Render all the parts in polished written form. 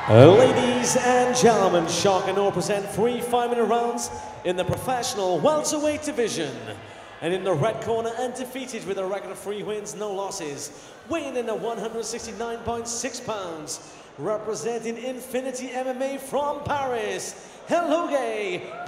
Ladies and gentlemen, Shock and Awe present 3 5-minute rounds in the professional welterweight division. And in the red corner, undefeated with a record of 3 wins, no losses, weighing in at 169.6 pounds, representing Infinity MMA from Paris, Bofale!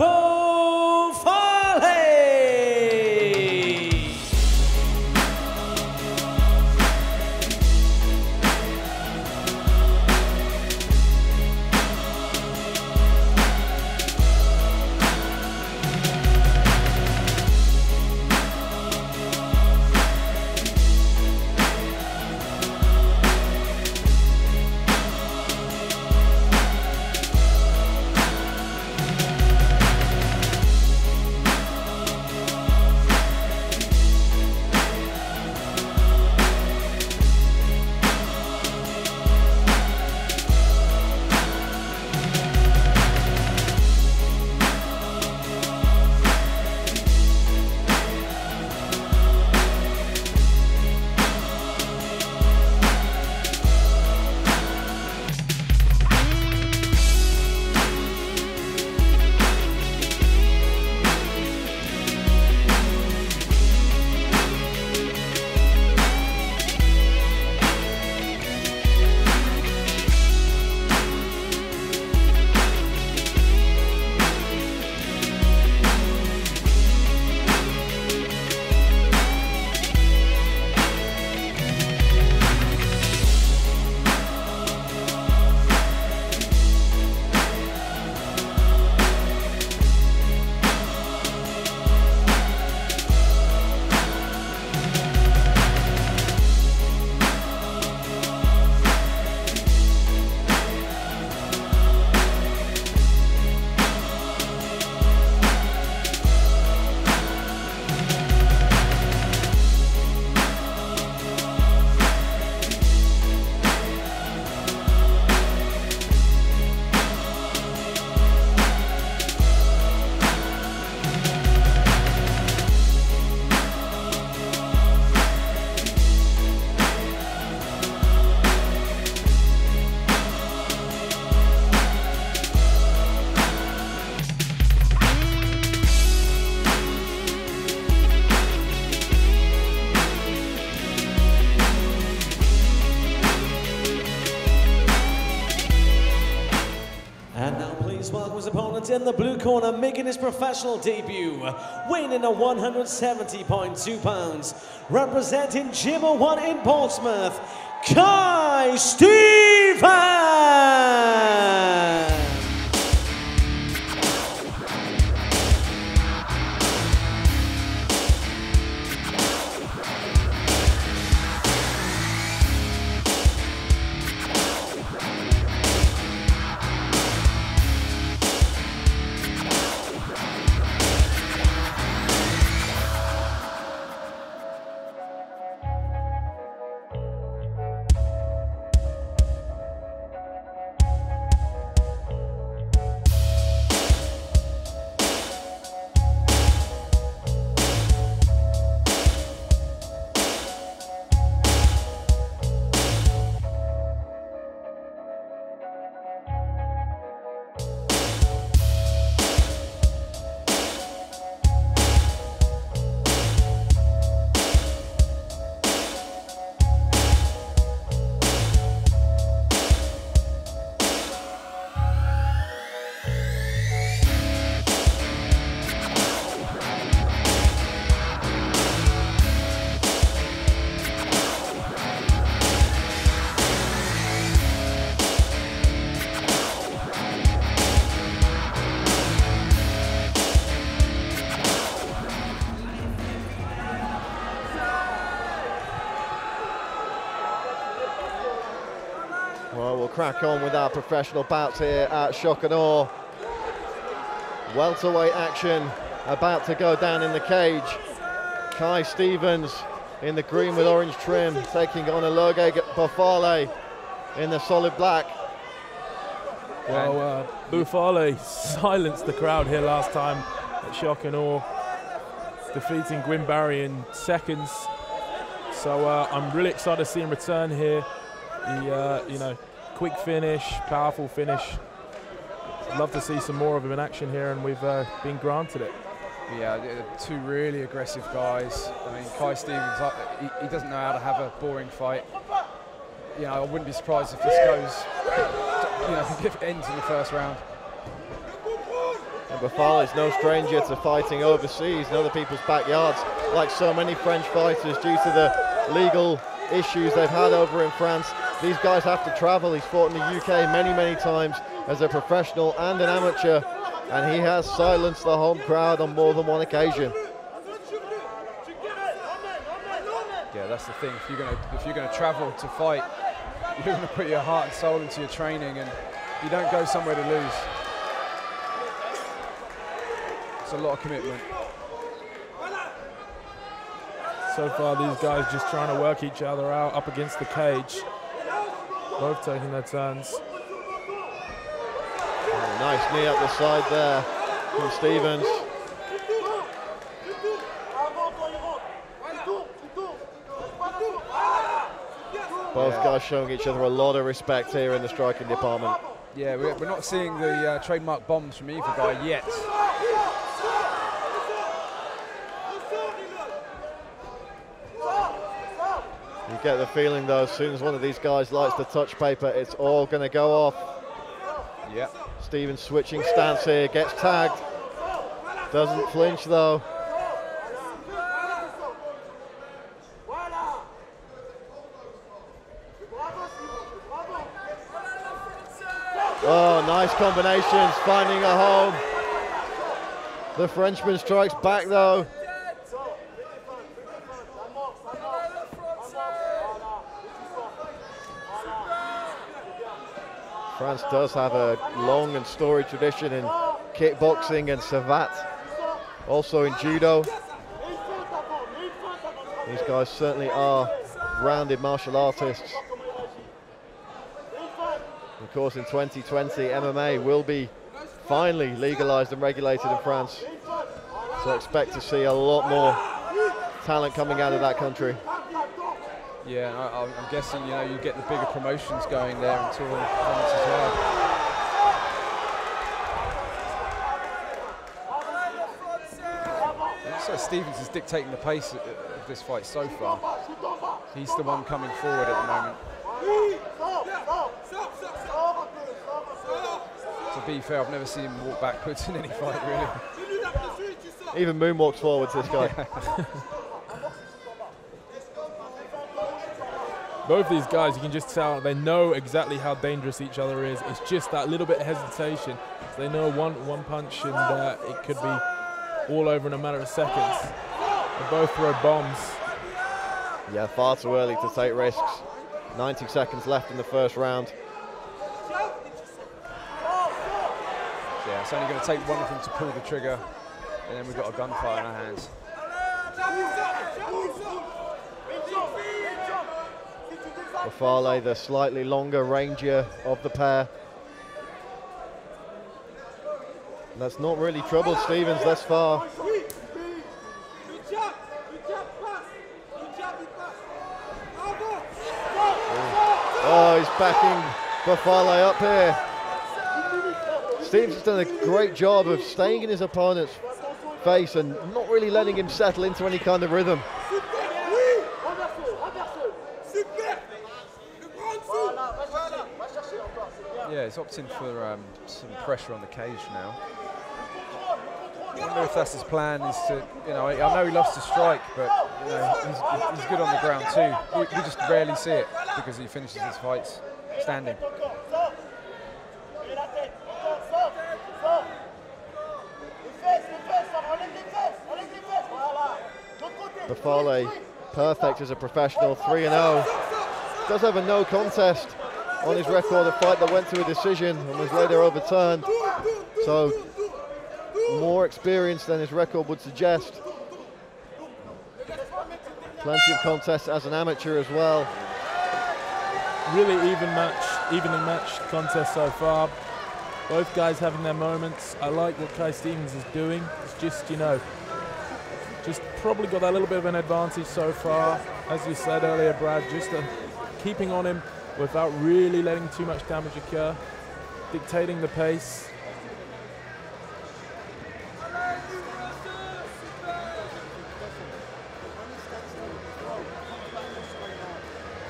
Welcome his opponent in the blue corner, making his professional debut, weighing in at 170.2 pounds, representing Gym 01 in Portsmouth, Kye Stevens! Well, we'll crack on with our professional bouts here at Shock and Awe. Welterweight action about to go down in the cage. Kye Stevens in the green with orange trim, taking on Englands Bofale in the solid black. Well, Bofale silenced the crowd here last time at Shock and Awe, defeating Gwyn Barry in seconds. So I'm really excited to see him return here. He, quick finish, powerful finish. I'd love to see some more of him in action here, and we've been granted it. Yeah, two really aggressive guys. I mean, Kye Stevens, he doesn't know how to have a boring fight. You know, I wouldn't be surprised if this goes, you know, if it ends in the first round. And Bofale is no stranger to fighting overseas in other people's backyards, like so many French fighters, due to the legal issues they've had over in France. These guys have to travel. He's fought in the UK many, many times as a professional and an amateur, and he has silenced the home crowd on more than one occasion. Yeah, that's the thing. If you're gonna travel to fight, you're gonna put your heart and soul into your training, and you don't go somewhere to lose. It's a lot of commitment. So far, these guys just trying to work each other out up against the cage. Both taking their turns. Oh, nice knee up the side there from Stevens. Both guys showing each other a lot of respect here in the striking department. Yeah, we're not seeing the trademark bombs from either guy yet. You get the feeling though, as soon as one of these guys lights the touch paper, it's all going to go off. Yeah. Stevens switching stance here, gets tagged. Doesn't flinch though. Oh, nice combinations, finding a home. The Frenchman strikes back though. France does have a long and storied tradition in kickboxing and savate, also in judo. These guys certainly are rounded martial artists. Of course, in 2020, MMA will be finally legalized and regulated in France. So expect to see a lot more talent coming out of that country. Yeah, I'm guessing, you know, you get the bigger promotions going there in Tour of France as well. So Stevens is dictating the pace of this fight so far. He's the one coming forward at the moment. To be fair, I've never seen him walk backwards in any fight, really. Even moonwalks forwards, this guy. Both these guys, you can just tell they know exactly how dangerous each other is. It's just that little bit of hesitation. So they know one punch and it could be all over in a matter of seconds. They both throw bombs. Yeah, far too early to take risks. 90 seconds left in the first round. Yeah, it's only going to take one of them to pull the trigger, and then we've got a gunfight in our hands. Bofale, the slightly longer ranger of the pair. And that's not really troubled Stevens thus far. Oh, he's backing Bofale up here. Stevens has done a great job of staying in his opponent's face and not really letting him settle into any kind of rhythm. Yeah, he's opting for some pressure on the cage now. I wonder if that's his plan, is to, you know, I know he loves to strike, but you know, he's good on the ground too. We just rarely see it because he finishes his fights standing. Bofale, perfect as a professional, 3-0. Does have a no contest on his record, a fight that went to a decision and was later overturned. So, more experience than his record would suggest. Plenty of contests as an amateur as well. Really evenly matched contest so far. Both guys having their moments. I like what Kye Stevens is doing. It's just, you know, just probably got that little bit of an advantage so far. As you said earlier, Brad, just keeping on him, without really letting too much damage occur, dictating the pace.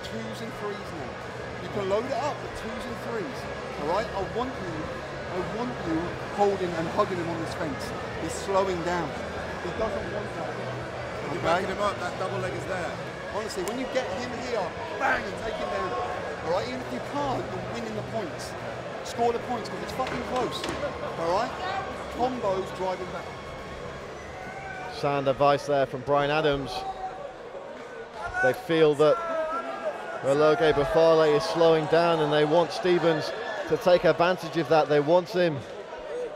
Twos and threes now. You can load it up with twos and threes. All right, I want you holding and hugging him on this fence. He's slowing down. He doesn't want that. You're backing him up, that double leg is there. Honestly, when you get him here, bang, and take him down. All right, even if you can't, you're winning the points. Score the points because it's fucking close. All right, combos driving back. Sound advice there from Brian Adams. They feel that Ologe Bofale is slowing down and they want Stevens to take advantage of that. They want him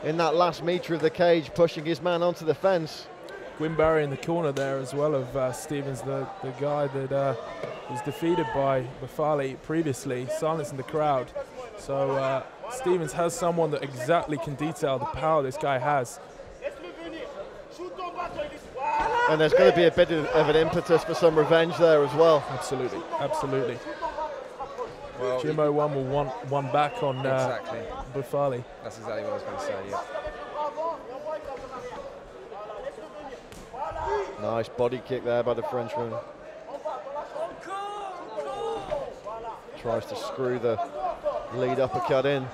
in that last metre of the cage, pushing his man onto the fence. Gwyn Barry in the corner there as well of Stevens, the guy that was defeated by Bofale previously, silencing the crowd. So Stevens has someone that exactly can detail the power this guy has. And there's going to be a bit of an impetus for some revenge there as well. Absolutely, absolutely. Well, Jimmo one will want one back on exactly. Bofale. That's exactly what I was going to say, yeah. Nice body kick there by the Frenchman. Tries to screw the lead uppercut in.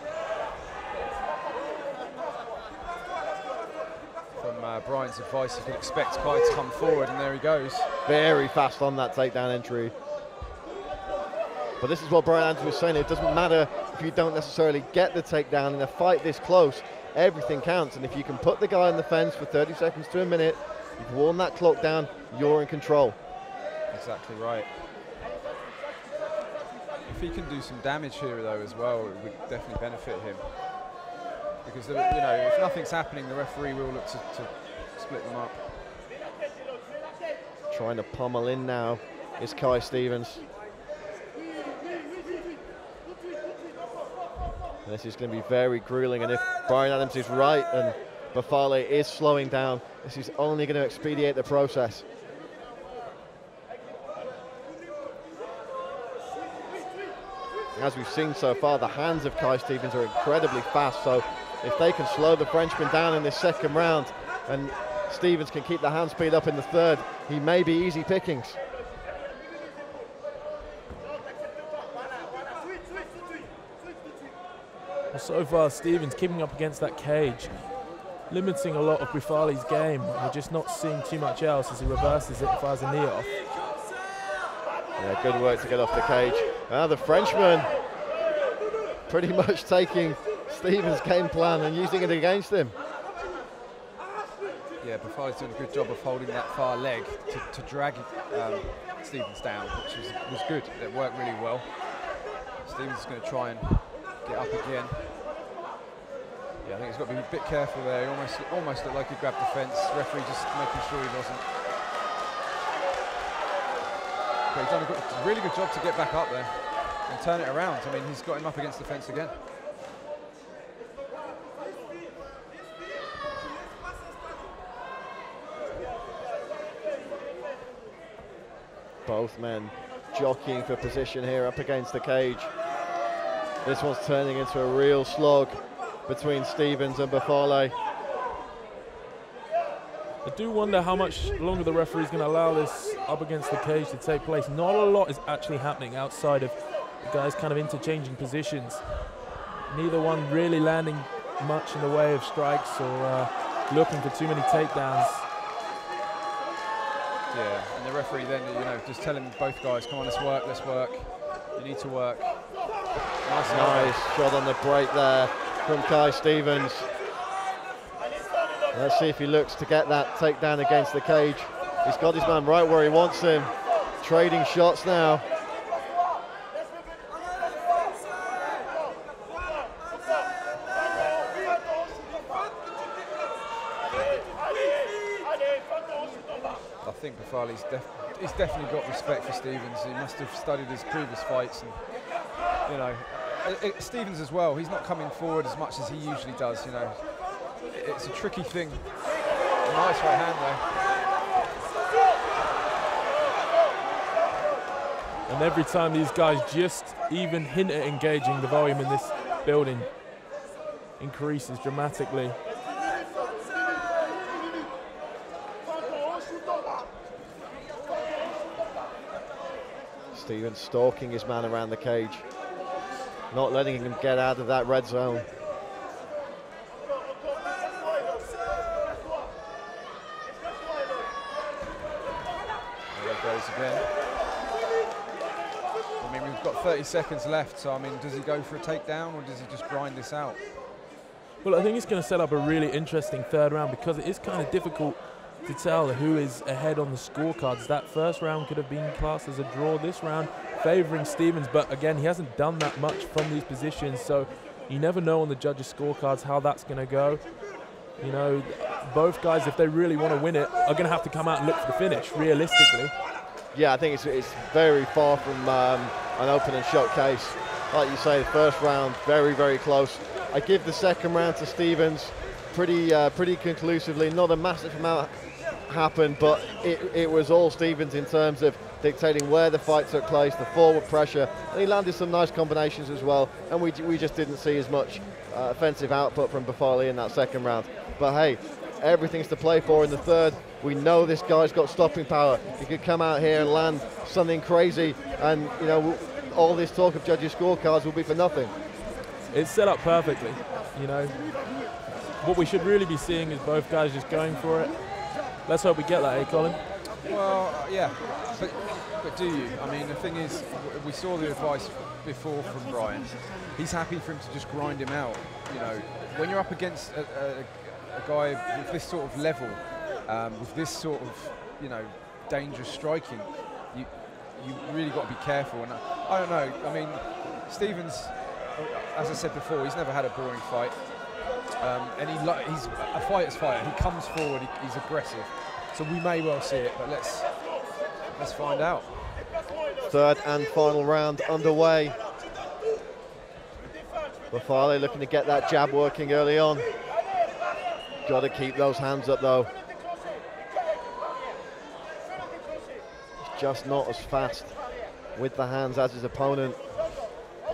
From Brian's advice, you can expect Kye to come forward, and there he goes. Very fast on that takedown entry. But this is what Brian Adams was saying, it doesn't matter if you don't necessarily get the takedown in a fight this close, everything counts, and if you can put the guy on the fence for 30 seconds to a minute, you've worn that clock down, you're in control. Exactly right. If he can do some damage here though as well, it would definitely benefit him. Because, you know, if nothing's happening, the referee will look to split them up. Trying to pummel in now is Kye Stevens. This is going to be very grueling, and if Brian Adams is right and Bofale is slowing down, this is only going to expedite the process. As we've seen so far, the hands of Kye Stevens are incredibly fast, so if they can slow the Frenchman down in this second round and Stevens can keep the hand speed up in the third, he may be easy pickings. So far, Stevens keeping up against that cage, limiting a lot of Bofale's game. We're just not seeing too much else as he reverses it and fires a knee off. Yeah, good work to get off the cage. Now the Frenchman pretty much taking Stevens' game plan and using it against him. Yeah, Bofale's doing a good job of holding that far leg to drag Stevens down, which was good. It worked really well. Stevens is going to try and get up again. Yeah, I think he's got to be a bit careful there. He almost looked like he grabbed the fence. Referee just making sure he wasn't. But he's done a really good job to get back up there and turn it around. I mean, he's got him up against the fence again. Both men jockeying for position here up against the cage. This one's turning into a real slog between Stevens and Bofale. I do wonder how much longer the referee's going to allow this up against the cage to take place. Not a lot is actually happening outside of the guys kind of interchanging positions. Neither one really landing much in the way of strikes or looking for too many takedowns. Yeah, and the referee then, you know, just telling both guys, come on, let's work. You need to work. Nice shot on the break there from Kye Stevens. Let's see if he looks to get that takedown against the cage. He's got his man right where he wants him. Trading shots now. I think Bofale's he's definitely got respect for Stevens. He must have studied his previous fights, and you know, Stevens as well. He's not coming forward as much as he usually does. You know, it's a tricky thing. Nice right hand And every time these guys just even hint at engaging, the volume in this building increases dramatically. Stevens stalking his man around the cage, not letting him get out of that red zone. There it goes again. I mean, we've got 30 seconds left, so I mean, does he go for a takedown or does he just grind this out? Well, I think it's going to set up a really interesting third round because it is kind of difficult to tell who is ahead on the scorecards. That first round could have been classed as a draw. This round favouring Stevens, but again, he hasn't done that much from these positions, so you never know on the judges' scorecards how that's going to go. You know, both guys, if they really want to win it, are going to have to come out and look for the finish, realistically. Yeah, I think it's very far from an open and shut case. Like you say, the first round, very, very close. I give the second round to Stevens pretty conclusively. Not a massive amount happened, but it was all Stevens in terms of dictating where the fight took place, the forward pressure, and he landed some nice combinations as well, and we just didn't see as much offensive output from Bofale in that second round. But hey, everything's to play for in the third. We know this guy's got stopping power. He could come out here and land something crazy, and you know, all this talk of judges' scorecards will be for nothing. It's set up perfectly, you know. What we should really be seeing is both guys just going for it. Let's hope we get that, eh, Colin? Well, yeah, but do you? I mean, the thing is, we saw the advice before from Brian. He's happy for him to just grind him out. You know, when you're up against a guy with this sort of level, with this sort of, you know, dangerous striking, you really got to be careful. And I don't know. I mean, Stevens, as I said before, he's never had a boring fight. And he's a fighter's fighter. He comes forward, he's aggressive. So we may well see it, but let's find out. Third and final round underway. Bofale looking to get that jab working early on. Got to keep those hands up though. Just not as fast with the hands as his opponent.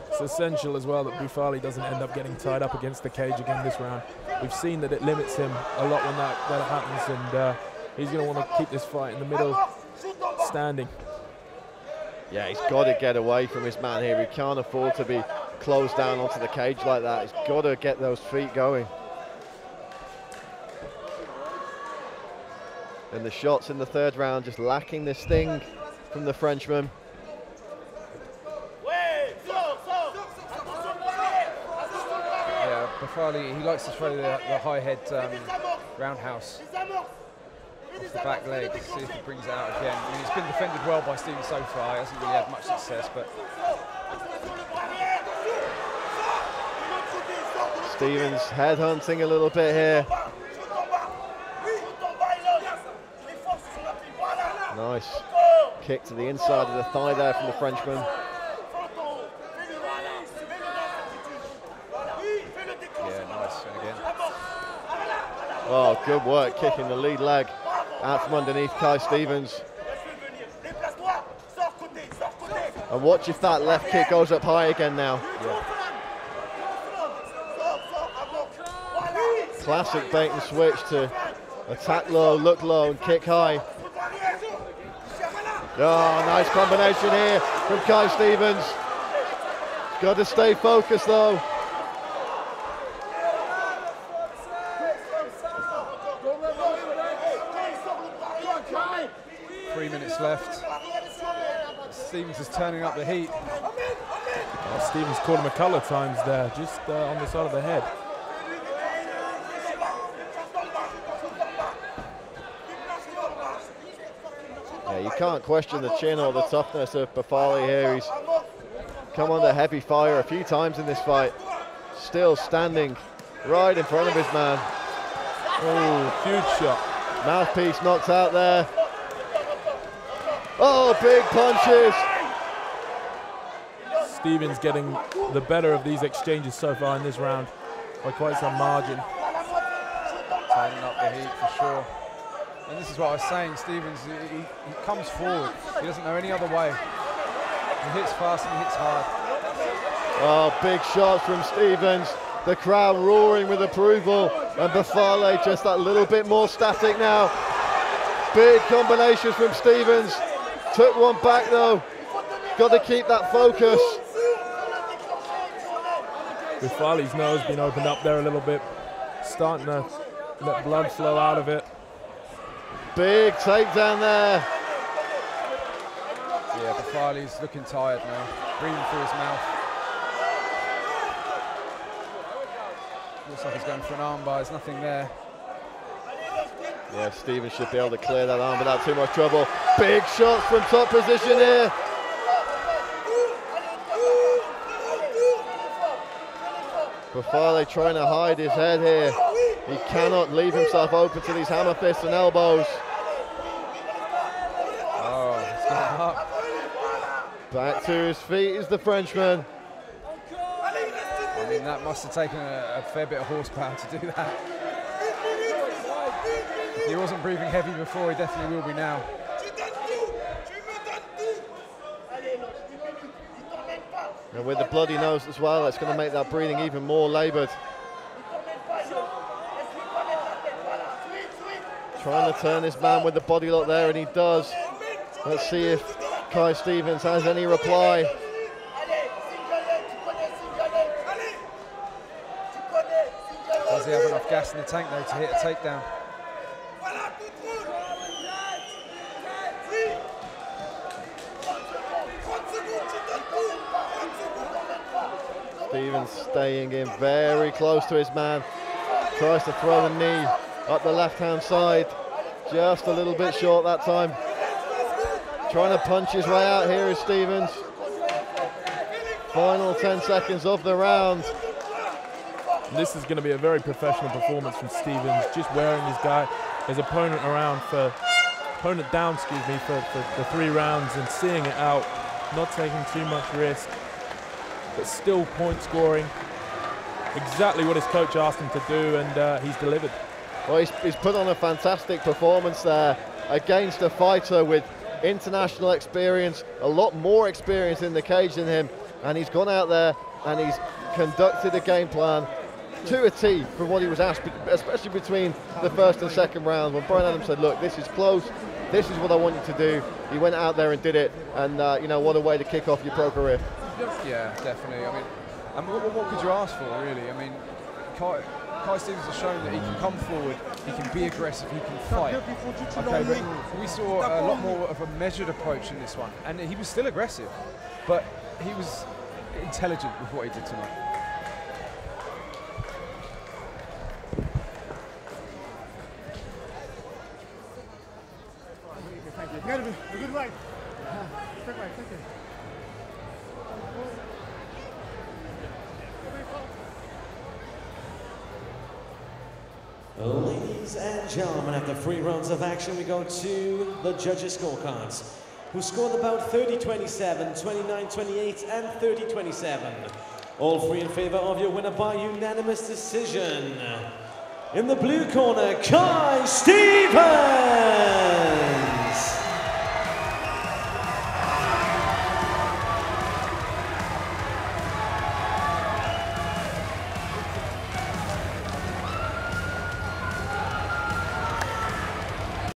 It's essential as well that Bofale doesn't end up getting tied up against the cage again this round. We've seen that it limits him a lot when that happens, and he's going to want to keep this fight in the middle standing. Yeah, he's got to get away from his man here. He can't afford to be closed down onto the cage like that. He's got to get those feet going. And the shots in the third round just lacking the sting from the Frenchman. Yeah, Bofale, he likes to throw the high head roundhouse off the back leg. See if he brings it out again. I mean, it's been defended well by Stevens so far. He hasn't really had much success, but Stevens headhunting a little bit here. Nice kick to the inside of the thigh there from the Frenchman. yeah, nice. And again, Oh, good work kicking the lead leg out from underneath Kye Stevens. And watch if that left kick goes up high again now. yeah. Classic bait and switch to attack low, look low, and kick high. Oh, nice combination here from Kye Stevens. Got to stay focused though. Left. Stevens is turning up the heat. Oh, Stevens caught him a couple of times there, just on the side of the head. Yeah, you can't question the chin or the toughness of Bofale here. He's come under heavy fire a few times in this fight. Still standing right in front of his man. Oh, huge shot. Mouthpiece knocked out there. Oh, big punches. Stevens getting the better of these exchanges so far in this round by quite some margin. Turning up the heat for sure. And this is what I was saying, Stevens, he comes forward. He doesn't know any other way. He hits fast and he hits hard. Oh, big shots from Stevens. The crowd roaring with approval. And Bofale just that little bit more static now. Big combinations from Stevens. Took one back though. Got to keep that focus. Bofale's nose been opened up there a little bit. Starting to let blood flow out of it. Big takedown there. Yeah, Bofale's looking tired now. Breathing through his mouth. Looks like he's going for an armbar. There's nothing there. Yeah, Stevens should be able to clear that arm without too much trouble. Big shots from top position here. Bofale trying to hide his head here. He cannot leave himself open to these hammer fists and elbows. Oh, he's getting up. Back to his feet is the Frenchman. I mean, that must have taken a fair bit of horsepower to do that. If he wasn't breathing heavy before, he definitely will be now. And with the bloody nose as well, it's going to make that breathing even more laboured. Trying to turn this man with the body lock there, and he does. Let's see if Kye Stevens has any reply. Does he have enough gas in the tank though to hit a takedown? Stevens staying in very close to his man. Tries to throw the knee up the left-hand side. Just a little bit short that time. Trying to punch his way out here is Stevens. Final 10 seconds of the round. This is going to be a very professional performance from Stevens, just wearing his opponent down, for the 3 rounds and seeing it out, not taking too much risk, but still point scoring. Exactly what his coach asked him to do, and he's delivered. Well, he's put on a fantastic performance there against a fighter with international experience, a lot more experience in the cage than him, and he's gone out there and he's conducted a game plan to a T from what he was asked, especially between the first and second round, when Brian Adams said, look, this is close, this is what I want you to do. He went out there and did it, and you know, what a way to kick off your pro career. Yeah, definitely. I mean, what could you ask for, really? I mean, Kye Stevens has shown that he can come forward, he can be aggressive, he can fight. Okay, but we saw a lot more of a measured approach in this one, and he was still aggressive, but he was intelligent with what he did tonight. A good right. Take right, take it. Ladies and gentlemen, after 3 rounds of action, we go to the judges' scorecards, who scored about 30-27, 29-28, and 30-27. All 3 in favor of your winner by unanimous decision. In the blue corner, Kye Stevens!